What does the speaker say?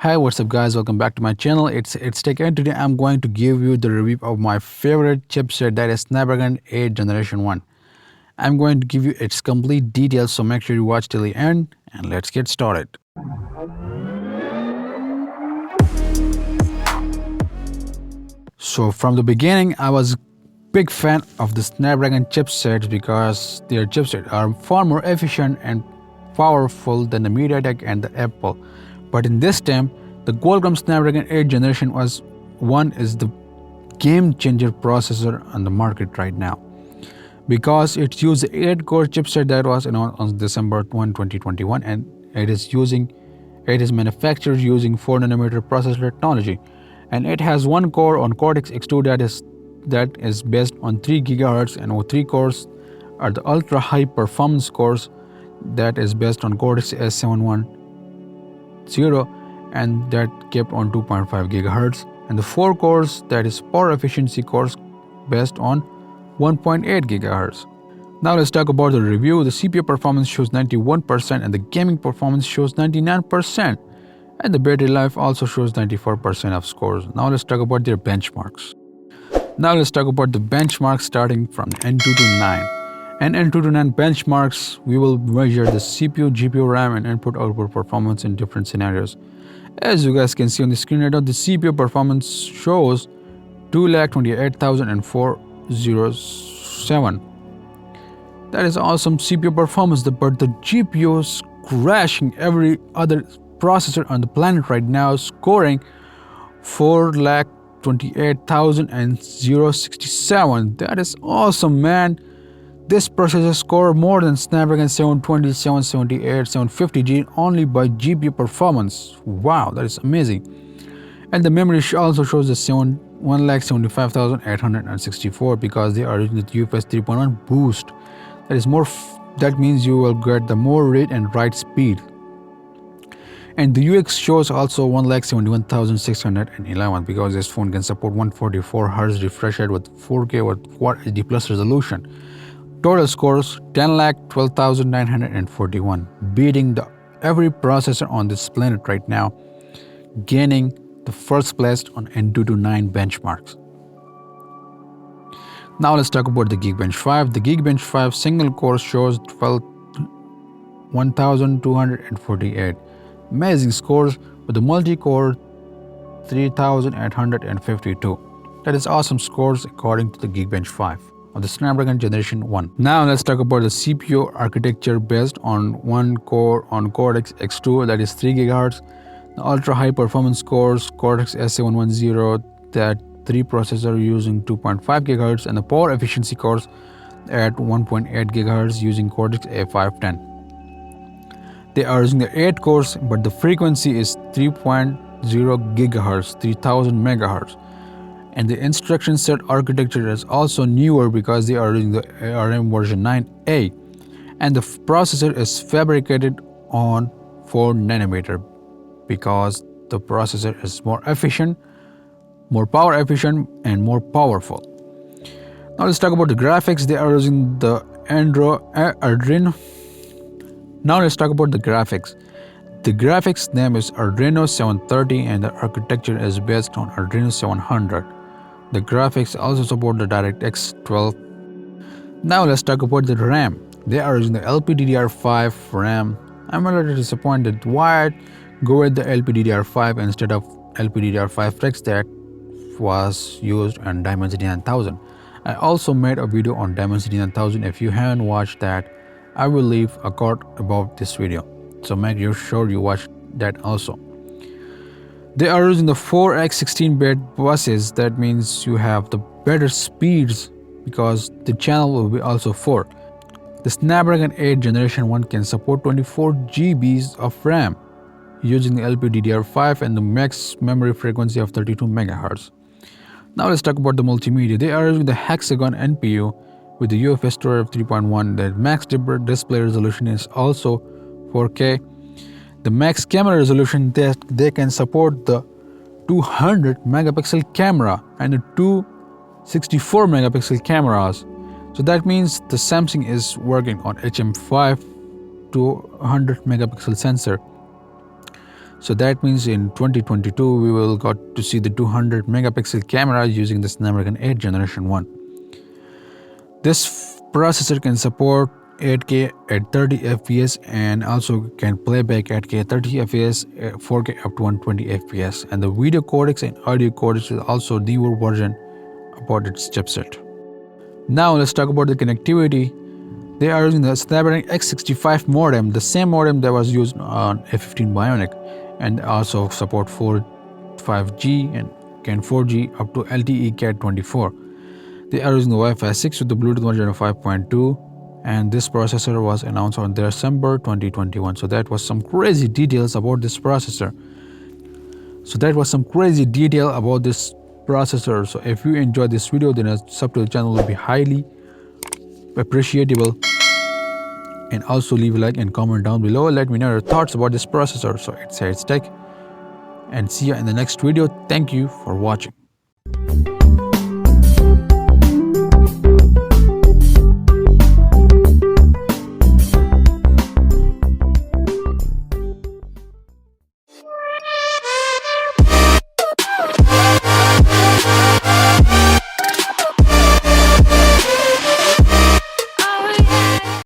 Hi, what's up guys? Welcome back to my channel. It's Tech, and today I'm going to give you the review of my favorite chipset, that is Snapdragon 8 Generation 1. I'm going to give you its complete details, so make sure you watch till the end and let's get started. So from the beginning, I was a big fan of the Snapdragon chipsets because their chipsets are far more efficient and powerful than the MediaTek and the Apple. But in this time, the Qualcomm Snapdragon 8 Generation 1 is the game changer processor on the market right now because it used the 8-core chipset that was announced on December 2021, and it is manufactured using 4nm processor technology, and it has one core on Cortex X2 that is based on 3 GHz, and 3 cores are the ultra high performance cores that is based on Cortex S710, and that kept on 2.5 GHz, and the 4 cores that is power efficiency cores based on 1.8 GHz. Now let's talk about the review. The CPU performance shows 91% and the gaming performance shows 99%, and the battery life also shows 94% of scores. Now let's talk about their benchmarks. Now let's talk about the benchmarks starting from N2 to 9. And N2 to 9 benchmarks, we will measure the CPU, GPU, RAM and input-output performance in different scenarios. As you guys can see on the screen right now, the CPU performance shows 228,407. That is awesome CPU performance, but the GPU is crashing every other processor on the planet right now, scoring 428,067. That is awesome, man. This processor scored more than Snapdragon 720, 778, 750G only by GPU performance. Wow, that is amazing. And the memory also shows the 175,864 because they are using the UFS 3.1 boost. That is more. That means you will get the more read and write speed. And the UX shows also 171,611 because this phone can support 144Hz refresh rate with 4K with Quad HD plus resolution. Total scores 10,12,941, beating every processor on this planet right now, gaining the first place on N2 to 9 benchmarks. Now let's talk about the Geekbench 5. The Geekbench 5 single core shows 1,248. Amazing scores with the multi-core 3,852. That is awesome scores according to the Geekbench 5 of the Snapdragon Generation 1. Now let's talk about the CPU architecture based on one core on Cortex X2, that is 3 GHz, the ultra high performance cores Cortex S710, that 3 processor using 2.5 GHz, and the power efficiency cores at 1.8 GHz using Cortex A510. They are using the 8 cores, but the frequency is 3.0 GHz, 3000 MHz. And the instruction set architecture is also newer because they are using the ARM version 9A, and the processor is fabricated on 4nm because the processor is more efficient, more power efficient and more powerful. Now let's talk about the graphics. They are using the Adreno. Now let's talk about the graphics. The graphics name is Adreno 730 and the architecture is based on Adreno 700. The graphics also support the DirectX 12. Now let's talk about the RAM. They are using the LPDDR5 RAM. I'm a little disappointed. Why go with the LPDDR5 instead of LPDDR5X that was used on Dimensity 9000? I also made a video on Dimensity 9000. If you haven't watched that, I will leave a card about this video, so make sure you watch that also. They are using the 4x 16-bit buses. That means you have the better speeds because the channel will be also 4. The Snapdragon 8 Generation 1 can support 24 GB of RAM using the LPDDR5 and the max memory frequency of 32 MHz. Now let's talk about the multimedia. They are using the Hexagon NPU with the UFS storage of 3.1. The max display resolution is also 4K. The max camera resolution, they can support the 200 megapixel camera and the 264 megapixel cameras. So that means the Samsung is working on HM5 to 100 megapixel sensor. So that means in 2022 we will got to see the 200 megapixel camera using the Snapdragon 8 Generation 1. This processor can support 8K at 30 fps and also can play back 8K 30 fps, 4K up to 120 fps, and the video codecs and audio codecs is also newer version about its chipset. Now let's talk about the connectivity. They are using the Snapdragon X65 modem, the same modem that was used on A15 Bionic, and also support 5G and can 4G up to LTE Cat 24. They are using the Wi-Fi 6 with the Bluetooth version of 5.2, and this processor was announced on December 2021. So that was some crazy details about this processor. So if you enjoyed this video, then a sub to the channel will be highly appreciable, and also leave a like and comment down below. Let me know your thoughts about this processor. So it's tech, and see you in the next video. Thank you for watching.